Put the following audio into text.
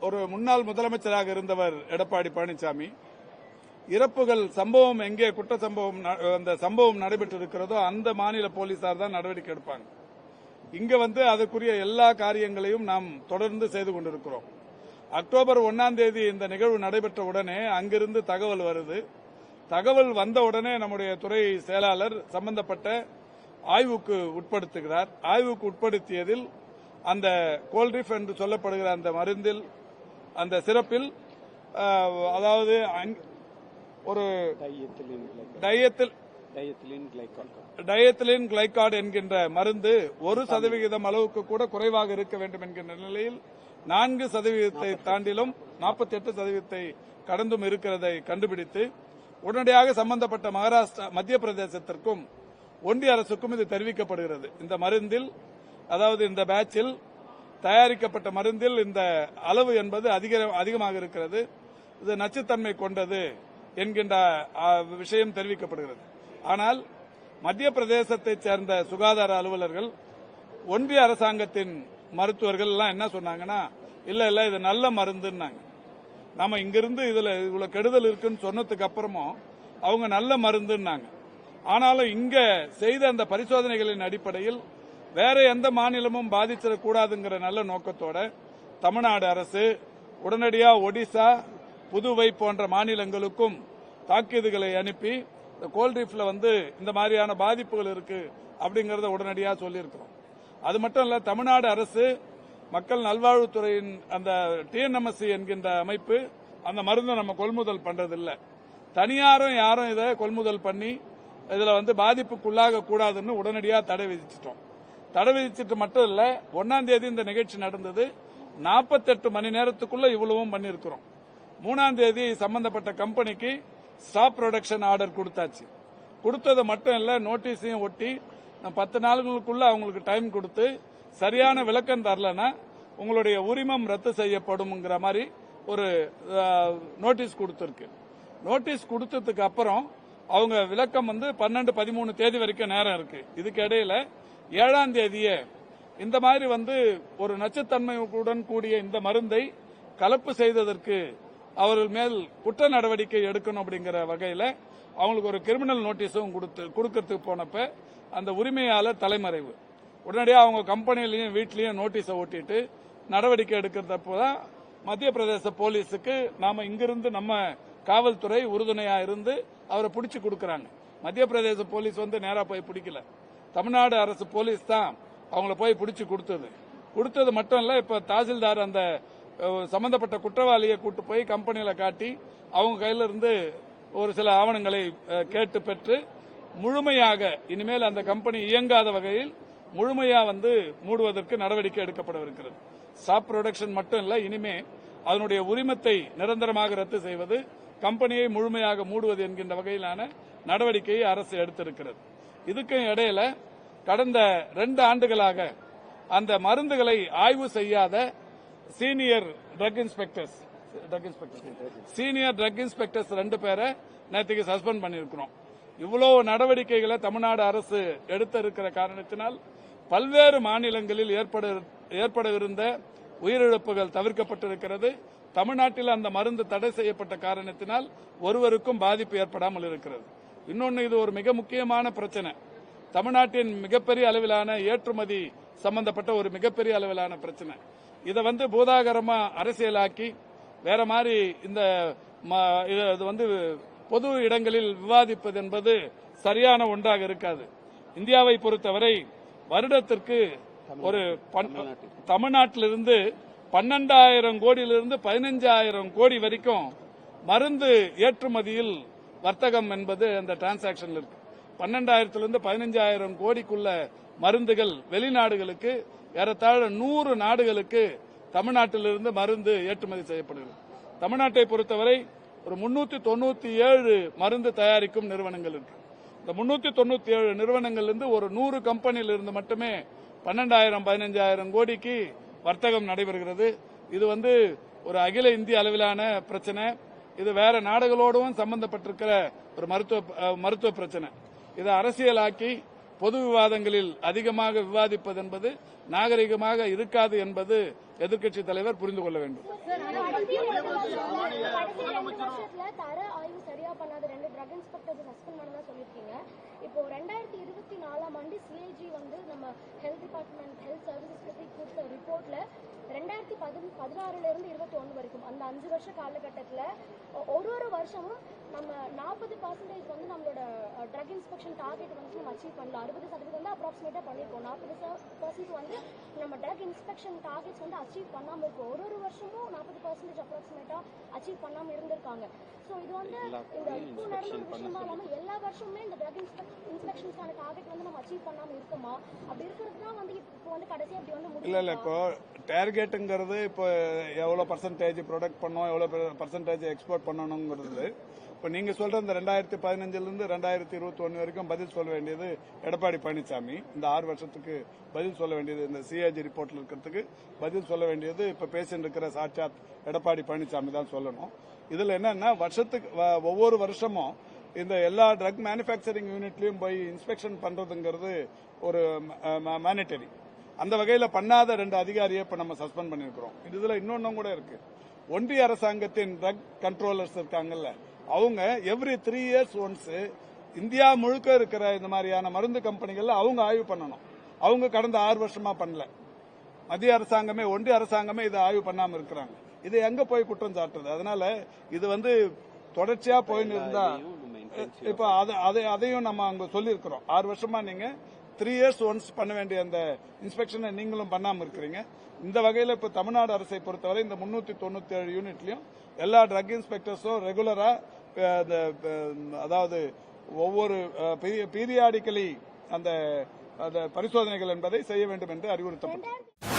ஒரு முன்னாள் முதலமைச்சராக இருந்தவர் எடப்பாடி பழனிசாமி. இறப்புகள் சம்பவம் எங்கே குற்ற சம்பவம் அந்த சம்பவம் நடைபெற்றிருக்கிறதோ அந்த மாநில போலீசார் தான் நடவடிக்கை எடுப்பாங்க. இங்க அதற்குரிய எல்லா காரியங்களையும் நாம் தொடர்ந்து செய்து கொண்டிருக்கிறோம். அக்டோபர் 1ஆம் தேதி இந்த நிகழ்வு நடைபெற்ற உடனே அங்கிருந்து தகவல் வருது. தகவல் வந்த உடனே நம்முடைய துறை செயலாளர் சம்பந்தப்பட்ட ஆய்வுக்கு உட்படுத்துகிறார். ஆய்வுக்கு உட்படுத்தியதில் அந்த கோல்ரிஃப் என்று சொல்லப்படுகிற அந்த மருந்தில் அந்த சிறப்பில் அதாவது ஒரு டயத்திலின் கிளைகாட் என்கின்ற மருந்து 1% அளவுக்கு கூட குறைவாக இருக்க வேண்டும் என்கின்ற நிலையில் 4% தாண்டிலும் 48% கடந்தும் இருக்கிறதை கண்டுபிடித்து உடனடியாக சம்பந்தப்பட்ட மகாராஷ்டிரா மத்திய பிரதேசத்திற்கும் ஒன்றிய அரசுக்கும் இது தெரிவிக்கப்படுகிறது. இந்த மருந்தில் அதாவது இந்த பேட்சில் தயாரிக்கப்பட்ட மருந்தில் இந்த அளவு என்பது அதிகமாக இருக்கிறது, இது நச்சுத்தன்மை கொண்டது என்கின்ற விஷயம் தெரிவிக்கப்படுகிறது. ஆனால் மத்திய பிரதேசத்தைச் சேர்ந்த சுகாதார அலுவலர்கள் ஒன்றிய அரசாங்கத்தின் மருத்துவர்கள் எல்லாம் என்ன சொன்னாங்கன்னா, இல்ல இது நல்ல மருந்துன்னாங்க. நாம இங்கிருந்து இதுல இவ்வளவு கெடுதல் இருக்குன்னு சொன்னதுக்கு அப்புறமும் அவங்க நல்ல மருந்துன்னாங்க. ஆனாலும் இங்க செய்த அந்த பரிசோதனைகளின் அடிப்படையில் வேற எந்த மாநிலமும் பாதிச்சிடக்கூடாதுங்கிற நல்ல நோக்கத்தோட தமிழ்நாடு அரசு உடனடியா ஒடிசா, புதுவை போன்ற மாநிலங்களுக்கும் தாக்கீதுகளை அனுப்பி இந்த கோல்ரீஃப்ல இந்த மாதிரியான பாதிப்புகள் இருக்கு அப்படிங்கறத உடனடியாக சொல்லியிருக்கிறோம். அது மட்டும் இல்ல, தமிழ்நாடு அரசு மக்கள் நல்வாழ்வுத்துறையின் அந்த டிஎன்எம்எஸ்சி என்கின்ற அமைப்பு அந்த மருந்தை நம்ம கொள்முதல் பண்றதில்லை. தனியாரும் யாரும் இதை கொள்முதல் பண்ணி இதுல பாதிப்புக்குள்ளாக கூடாதுன்னு உடனடியாக தடை விதிச்சிட்டோம். தடை விதிச்சிட்டு மட்டும் இல்ல, 1ஆம் தேதி இந்த நிகழ்ச்சி நடந்தது. 48 மணி நேரத்துக்குள்ள இவ்வளவும் பண்ணிருக்கிறோம். 3ஆம் தேதி சம்பந்தப்பட்ட கம்பெனிக்கு ஸ்டாப் ப்ரொடக்ஷன் ஆர்டர் கொடுத்தாச்சு. கொடுத்தது மட்டும் இல்ல, நோட்டீஸையும் ஒட்டி 10 நாளுக்குள்ள அவங்களுக்கு டைம் கொடுத்து சரியான விளக்கம் தரலன்னா உங்களுடைய உரிமம் ரத்து செய்யப்படும்ங்கிற மாதிரி ஒரு நோட்டீஸ் கொடுத்திருக்கு. நோட்டீஸ் கொடுத்ததுக்கு அப்புறம் அவங்க விளக்கம் 12, 13 தேதி வரைக்கும் நேரம் இருக்கு. இதுக்கு இடையில 7ஆம் தேதியே இந்த மாதிரி ஒரு நச்சுத்தன்மையுடன் கூடிய இந்த மருந்தை கலப்பு செய்ததற்கு அவர்கள் மேல் குற்ற நடவடிக்கை எடுக்கணும் அப்படிங்கிற வகையில அவங்களுக்கு ஒரு கிரிமினல் நோட்டீஸும் கொடுக்கறதுக்கு போனப்ப அந்த உரிமையாளர் தலைமறைவு. உடனடியாக அவங்க கம்பெனிலையும் வீட்லயும் நோட்டீஸை ஒட்டிட்டு நடவடிக்கை எடுக்கிறதப்போதான் மத்திய பிரதேச போலீஸுக்கு நாம இங்கிருந்து நம்ம காவல்துறை உறுதுணையா இருந்து அவரை பிடிச்சு கொடுக்கறாங்க. மத்திய பிரதேச போலீஸ் நேரா போய் பிடிக்கல, தமிழ்நாடு அரசு போலீஸ் தான் அவங்கள போய் பிடிச்சு கொடுத்தது மட்டும் இல்ல, இப்ப தாசில்தார் அந்த சம்பந்தப்பட்ட குற்றவாளியை கூட்டு போய் கம்பெனியில காட்டி அவங்க கையில இருந்து ஒரு சில ஆவணங்களை கேட்டு பெற்று முழுமையாக இனிமேல் அந்த கம்பெனி இயங்காத வகையில் முழுமையா மூடுவதற்கு நடவடிக்கை எடுக்கப்படவிருக்கிறது. ஸ்டாப் ப்ரொடக்ஷன் மட்டும் இல்ல, இனிமே அதனுடைய உரிமத்தை நிரந்தரமாக ரத்து செய்வது, கம்பெனியை முழுமையாக மூடுவது என்கின்ற வகையிலான நடவடிக்கையை அரசு எடுத்திருக்கிறது. இதுக்கு இடையில கடந்த 2 ஆண்டுகளாக அந்த மருந்துகளை ஆய்வு செய்யாத சீனியர் ட்ரக் இன்ஸ்பெக்டர்ஸ் 2 பேரை நேற்றுக்கு சஸ்பெண்ட் பண்ணியிருக்கிறோம். இவ்வளவு நடவடிக்கைகளை தமிழ்நாடு அரசு எடுத்திருக்கிற காரணத்தினால் பல்வேறு மாநிலங்களில் ஏற்படவிருந்த உயிரிழப்புகள் தவிர்க்கப்பட்டிருக்கிறது. தமிழ்நாட்டில் அந்த மருந்து தடை செய்யப்பட்ட காரணத்தினால் ஒருவருக்கும் பாதிப்பு ஏற்படாமல் இருக்கிறது. இன்னொன்று, இது ஒரு மிக முக்கியமான பிரச்சனை. தமிழ்நாட்டின் மிகப்பெரிய அளவிலான ஏற்றுமதி சம்பந்தப்பட்ட ஒரு மிகப்பெரிய அளவிலான பிரச்சனை. இதை பூதாகரமா அரசியலாக்கி வேற மாதிரி இந்த பொது இடங்களில் விவாதிப்பது என்பது சரியான ஒன்றாக இருக்காது. இந்தியாவை பொறுத்தவரை வருடத்திற்கு ஒரு தமிழ்நாட்டிலிருந்து 12,000 கோடியிலிருந்து 15,000 கோடி வரைக்கும் மருந்து ஏற்றுமதியில் வர்த்தகம் என்பது அந்த டிரான்சாக்சன் இருக்கு. 12,000 15,000 கோடிக்குள்ள மருந்துகள் வெளிநாடுகளுக்கு ஏறத்தாழ 100 நாடுகளுக்கு தமிழ்நாட்டிலிருந்து மருந்து ஏற்றுமதி செய்யப்படுகிறது. தமிழ்நாட்டை பொறுத்தவரை ஒரு 397 மருந்து தயாரிக்கும் நிறுவனங்கள் இருக்கு. இந்த 397 நிறுவனங்களிலிருந்து ஒரு 100 கம்பெனியிலிருந்து மட்டுமே 12,000 15,000 கோடிக்கு வர்த்தகம் நடைபெறுகிறது. இது ஒரு அகில இந்திய அளவிலான பிரச்சனை. இது வேற நாடுகளோடும் சம்பந்தப்பட்டிருக்கிற ஒரு மருத்துவ பிரச்சனை. இதை அரசியலாக்கி பொது விவாதங்களில் அதிகமாக விவாதிப்பது என்பது நாகரிகமாக இருக்காது என்பது எதிர்க்கட்சி தலைவர் புரிந்து கொள்ள வேண்டும். தர ஆய்வு சரியா பண்ணாத 2 ட்ரக் இன்ஸ்பெக்டர்ஸ் சஸ்பெண்ட் பண்ணதா சொல்லிருக்கீங்க. இப்போ 2024ஆம் ஆண்டு சிஐஜி வந்து நம்ம ஹெல்த் டிபார்ட்மெண்ட் ஹெல்த் சர்வீசஸ் பத்தி கொடுத்த ரிப்போர்ட்ல 2016ல இருந்து 21 வரைக்கும் அந்த 5 வருஷ காலகட்டத்துல ஒரு வருஷமும் நம்ம 40% வந்து நம்மளோட ட்ரக் இன்ஸ்பெக்ஷன் டார்கெட் வந்து நம்ம அச்சீவ் பண்ணல. 60% வந்து அப்ராக்சிமேட்டா பண்ணிருக்கோம். 40% வந்து நம்ம ட்ரக் இன்ஸ்பெக்ஷன் டார்கெட்ஸ் வந்து அச்சீவ் பண்ணாம இருக்கோம். ஒரு வருஷமும் 40% அப்ராக்சிமேட்டா அச்சீவ் பண்ணாம இருந்திருக்காங்க. ஸோ இது வந்து இந்த இப்போ நடந்த விஷயமா இல்லாம எல்லா வருஷமுமே இந்த ட்ரக் இன்ஸ்பெக்ஷன்ஸ்க்கான டார்கெட் வந்து நம்ம அச்சீவ் பண்ணாம இருக்குமா? அப்படி இருக்கிறது தான் வந்து இப்போ வந்து கடைசியா அப்படி வந்து இல்ல இப்போ டார்கெட்டுங்கிறது இப்போ எவ்வளவு பர்சன்டேஜ் ப்ரொடக்ட் பண்ணோம், எவ்வளவு பர்சன்டேஜ் எக்ஸ்போர்ட் பண்ணணுங்கிறது இப்ப நீங்க சொல்ற இந்த 2015 இருந்து 2021 வரைக்கும் பதில் சொல்ல வேண்டியது எடப்பாடி பழனிசாமி. இந்த 6 வருஷத்துக்கு பதில் சொல்ல வேண்டியது இந்த சிஐஜி ரிப்போர்ட்ல இருக்கிறதுக்கு பதில் சொல்ல வேண்டியது இப்ப பேசிட்டு இருக்கிற சாட்சாத் எடப்பாடி பழனிசாமி தான் சொல்லணும். இதுல என்னன்னா வருஷத்துக்கு ஒவ்வொரு வருஷமும் இந்த எல்லா ட்ரக் மேனுபேக்சரிங் யூனிட்லயும் போய் இன்ஸ்பெக்ஷன் பண்றதுங்கிறது ஒரு மேனிட்டரி. அந்த வகையில பண்ணாத 2 அதிகாரியை இப்ப நம்ம சஸ்பெண்ட் பண்ணிருக்கிறோம். இதுல இன்னொன்னும் கூட இருக்கு. ஒன்றிய அரசாங்கத்தின் ட்ரக் கண்ட்ரோலர்ஸ் இருக்காங்கல்ல, அவங்க எவ்ரி 3 இயர்ஸ் ஒன்ஸ் இந்தியா முழுக்க இருக்கிற இந்த மாதிரியான மருந்து கம்பெனிகள்ல அவங்க ஆய்வு பண்ணணும். அவங்க கடந்த 6 வருஷமா பண்ணல. மத்திய அரசாங்கமே ஒன்றிய அரசாங்கமே இதை ஆய்வு பண்ணாம இருக்கிறாங்க. இது எங்க போய் குற்றம் சாட்டுறது? அதனால இது வந்து தொடர்ச்சியா போயின்னு இருந்தா இப்ப அதையும் நம்ம அங்க சொல்லியிருக்கிறோம். 6 வருஷமா நீங்க 3 இயர்ஸ் ஒன்ஸ் பண்ண வேண்டிய அந்த இன்ஸ்பெக்ஷனை நீங்களும் பண்ணாம இருக்கிறீங்க. இந்த வகையில இப்ப தமிழ்நாடு அரசை பொறுத்தவரை இந்த 397 யூனிட்லயும் எல்லா ட்ரக் இன்ஸ்பெக்டர்ஸும் ரெகுலரா அதாவது ஒவ்வொரு பீரியாடிக்கலி அந்த பரிசோதனைகள் என்பதை செய்ய வேண்டும் என்று அறிவுறுத்தப்பட்டது.